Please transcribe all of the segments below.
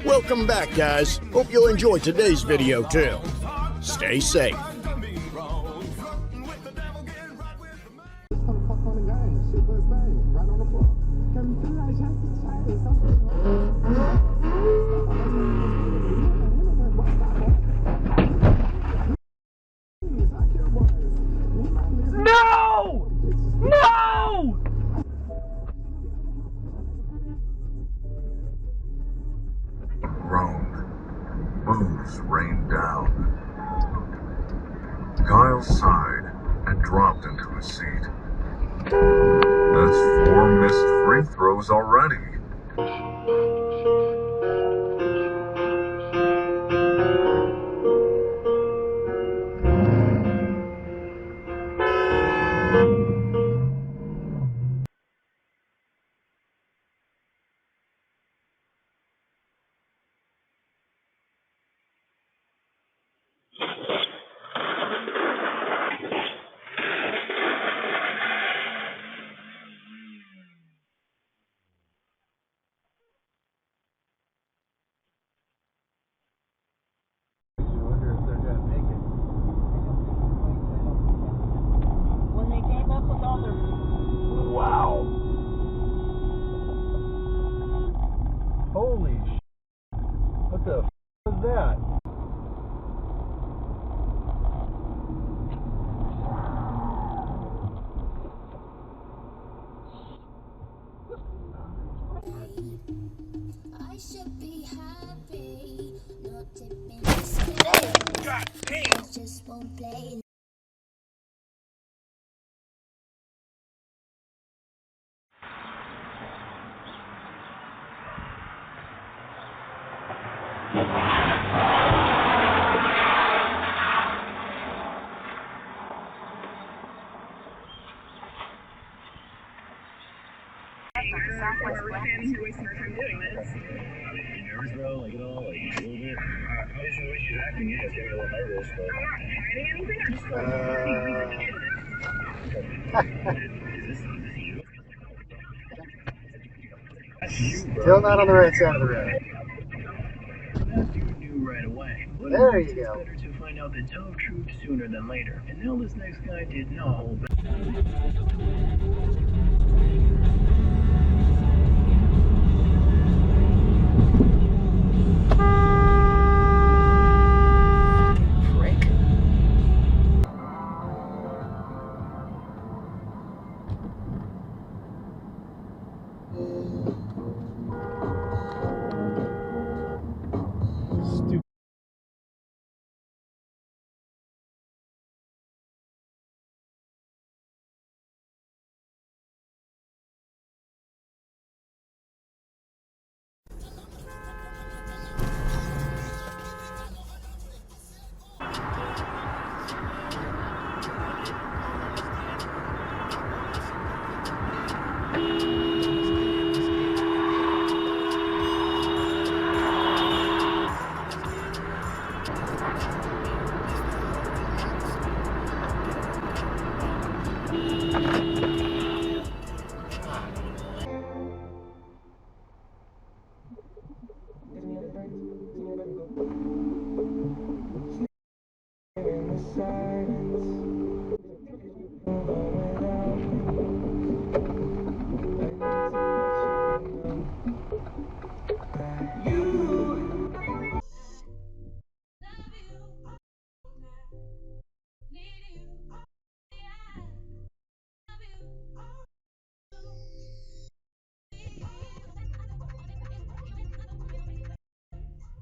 Welcome back, guys. Hope you'll enjoy today's video too. Stay safe. No! No! Groaned. Booze rained down. Kyle sighed and dropped into his seat. That's 4 missed free throws already. Holy sh**. What the f*** is that? I should be happy, not tipping the scale. God damn! I just won't play. We're wasting our time doing this. You nervous, bro? Like at all? Like a little bit? Obviously, the way she's acting, yeah, it's getting me a little nervous, but... I'm not hiding anything, I just feel like Is this you? That's you, bro. Still not on the right side of the road. That dude knew right away. But There you it's go. better to find out the tough truth sooner than later. And now this next guy did not hold back.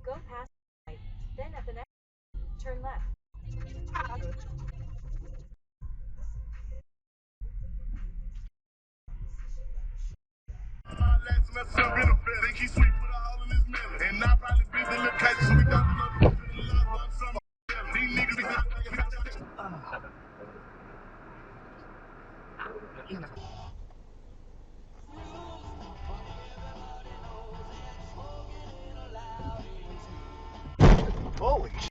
Go past the light, then at the next turn left. Holy sh**.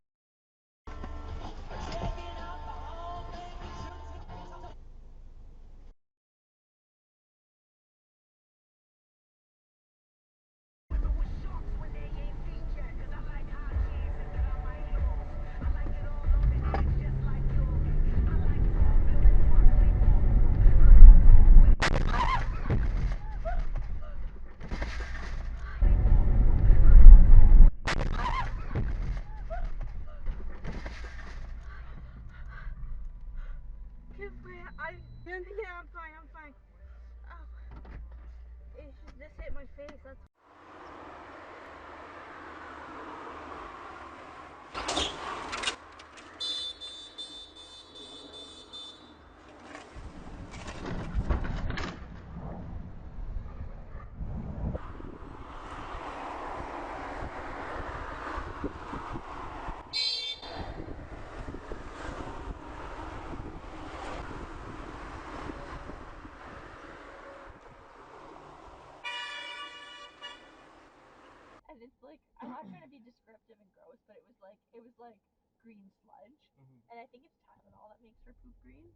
and it's like, I'm not trying to be descriptive and gross, but it was like green sludge, and I think it's Tylenol that makes her poop green.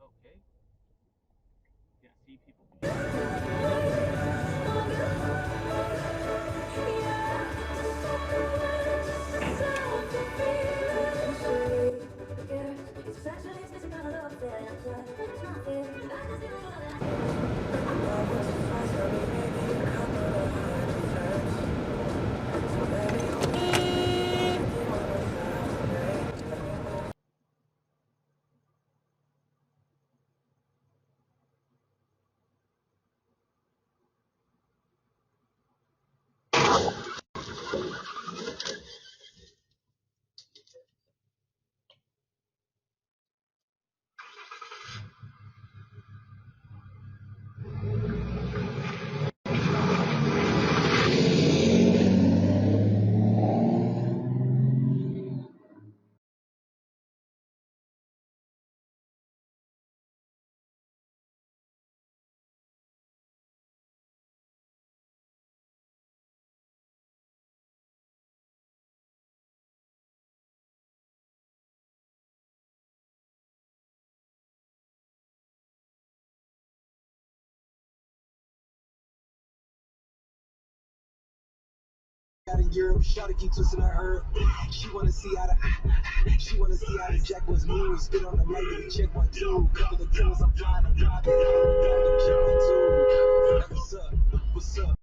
Okay. Yeah, see people. Out in Europe, shawty keep twisting her herb. She wanna see how the Jack was moved. Spit on the mic and check 1 2. Cover the killers, I'm flying, I'm driving. What's up? What's up?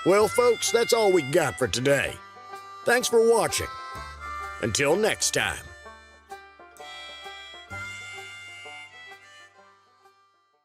Well, folks, that's all we got for today. Thanks for watching. Until next time.